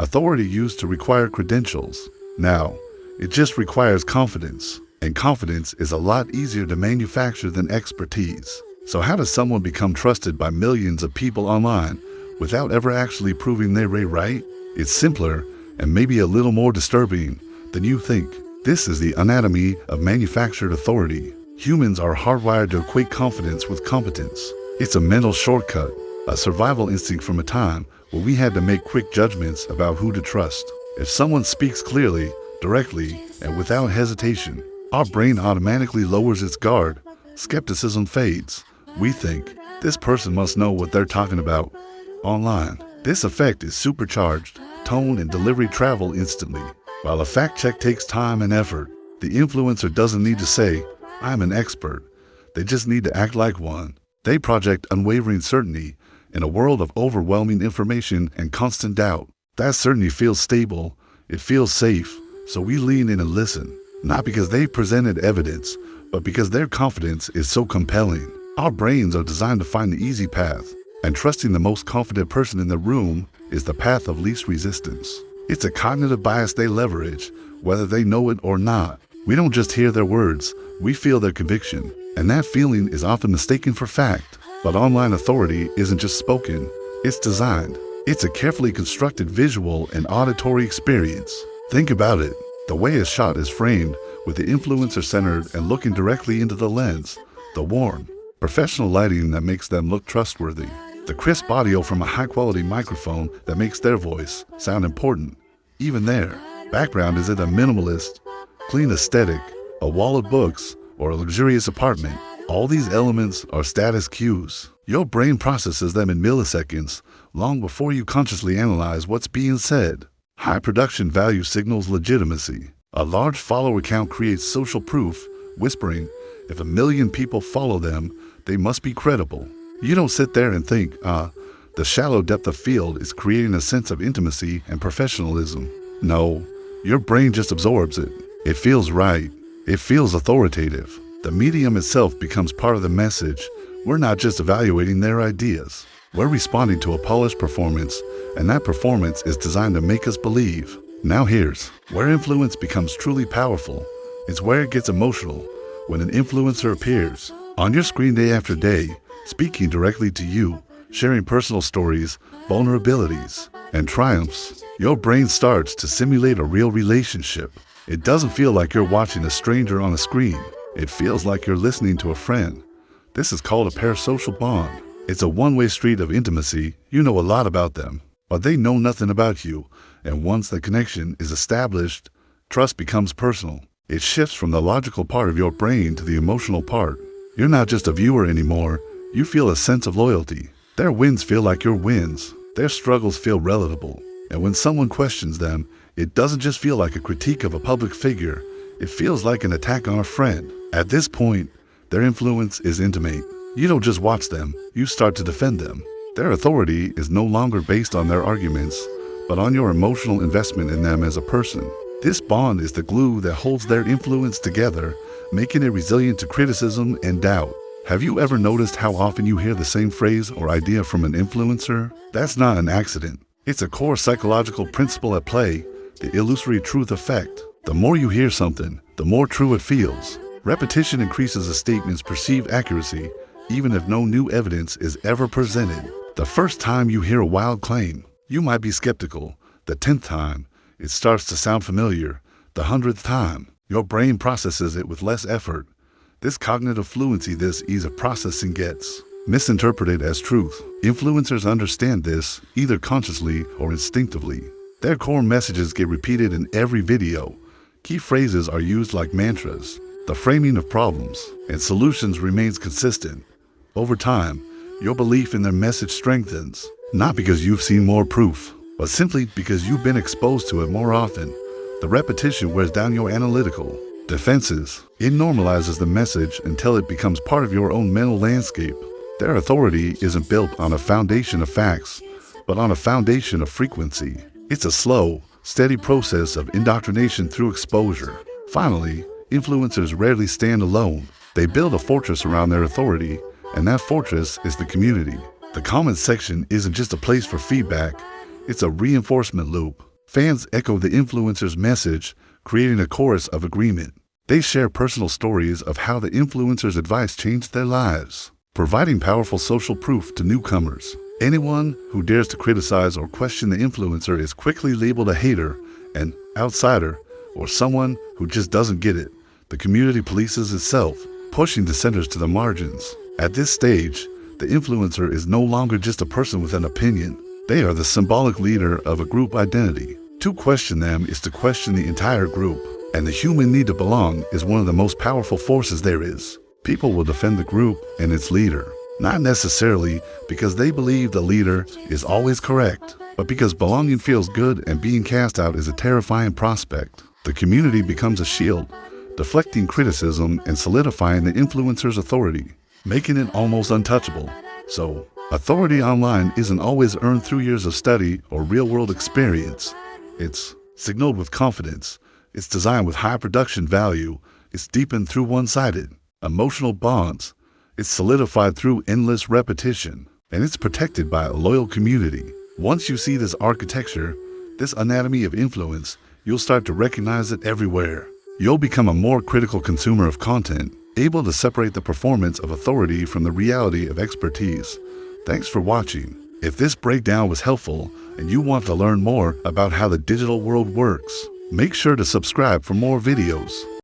Authority used to require credentials. Now, it just requires confidence. And confidence is a lot easier to manufacture than expertise. So how does someone become trusted by millions of people online without ever actually proving they're right? It's simpler and maybe a little more disturbing than you think. This is the anatomy of manufactured authority. Humans are hardwired to equate confidence with competence. It's a mental shortcut, a survival instinct from a time where we had to make quick judgments about who to trust. If someone speaks clearly, directly, and without hesitation, our brain automatically lowers its guard. Skepticism fades. We think, this person must know what they're talking about. Online, this effect is supercharged. Tone and delivery travel instantly. While a fact check takes time and effort, the influencer doesn't need to say, I'm an expert. They just need to act like one. They project unwavering certainty in a world of overwhelming information and constant doubt. That certainty feels stable, it feels safe, so we lean in and listen. Not because they've presented evidence, but because their confidence is so compelling. Our brains are designed to find the easy path, and trusting the most confident person in the room is the path of least resistance. It's a cognitive bias they leverage, whether they know it or not. We don't just hear their words, we feel their conviction, and that feeling is often mistaken for fact. But online authority isn't just spoken, it's designed. It's a carefully constructed visual and auditory experience. Think about it. The way a shot is framed, with the influencer centered and looking directly into the lens, the warm, professional lighting that makes them look trustworthy, the crisp audio from a high-quality microphone that makes their voice sound important. Even there, background is it a minimalist, clean aesthetic, a wall of books, or a luxurious apartment. All these elements are status cues. Your brain processes them in milliseconds, long before you consciously analyze what's being said. High production value signals legitimacy. A large follower count creates social proof, whispering, if 1 million people follow them, they must be credible. You don't sit there and think, the shallow depth of field is creating a sense of intimacy and professionalism. No, your brain just absorbs it. It feels right. It feels authoritative. The medium itself becomes part of the message. We're not just evaluating their ideas. We're responding to a polished performance, and that performance is designed to make us believe. Now here's where influence becomes truly powerful. It's where it gets emotional. When an influencer appears on your screen day after day, speaking directly to you, sharing personal stories, vulnerabilities, and triumphs, your brain starts to simulate a real relationship. It doesn't feel like you're watching a stranger on a screen. It feels like you're listening to a friend. This is called a parasocial bond. It's a one-way street of intimacy. You know a lot about them, but they know nothing about you. And once the connection is established, trust becomes personal. It shifts from the logical part of your brain to the emotional part. You're not just a viewer anymore. You feel a sense of loyalty. Their wins feel like your wins. Their struggles feel relatable. And when someone questions them, it doesn't just feel like a critique of a public figure. It feels like an attack on a friend. At this point, their influence is intimate. You don't just watch them, you start to defend them. Their authority is no longer based on their arguments, but on your emotional investment in them as a person. This bond is the glue that holds their influence together, making it resilient to criticism and doubt. Have you ever noticed how often you hear the same phrase or idea from an influencer? That's not an accident. It's a core psychological principle at play, the illusory truth effect. The more you hear something, the more true it feels. Repetition increases a statement's perceived accuracy, even if no new evidence is ever presented. The first time you hear a wild claim, you might be skeptical. The 10th time, it starts to sound familiar. The 100th time, your brain processes it with less effort. This cognitive fluency, this ease of processing gets misinterpreted as truth. Influencers understand this, either consciously or instinctively. Their core messages get repeated in every video. Key phrases are used like mantras. The framing of problems and solutions remains consistent. Over time, your belief in their message strengthens, not because you've seen more proof, but simply because you've been exposed to it more often. The repetition wears down your analytical defenses. It normalizes the message until it becomes part of your own mental landscape. Their authority isn't built on a foundation of facts, but on a foundation of frequency. It's a slow, steady process of indoctrination through exposure. Finally, influencers rarely stand alone. They build a fortress around their authority, and that fortress is the community. The comment section isn't just a place for feedback, it's a reinforcement loop. Fans echo the influencer's message, creating a chorus of agreement. They share personal stories of how the influencer's advice changed their lives, providing powerful social proof to newcomers. Anyone who dares to criticize or question the influencer is quickly labeled a hater, an outsider, or someone who just doesn't get it. The community polices itself, pushing dissenters to the margins. At this stage, the influencer is no longer just a person with an opinion. They are the symbolic leader of a group identity. To question them is to question the entire group, and the human need to belong is one of the most powerful forces there is. People will defend the group and its leader, not necessarily because they believe the leader is always correct, but because belonging feels good and being cast out is a terrifying prospect. The community becomes a shield, deflecting criticism and solidifying the influencer's authority, making it almost untouchable. So, authority online isn't always earned through years of study or real-world experience. It's signaled with confidence. It's designed with high production value. It's deepened through one-sided emotional bonds. It's solidified through endless repetition. And it's protected by a loyal community. Once you see this architecture, this anatomy of influence, you'll start to recognize it everywhere. You'll become a more critical consumer of content, able to separate the performance of authority from the reality of expertise. Thanks for watching. If this breakdown was helpful and you want to learn more about how the digital world works, make sure to subscribe for more videos.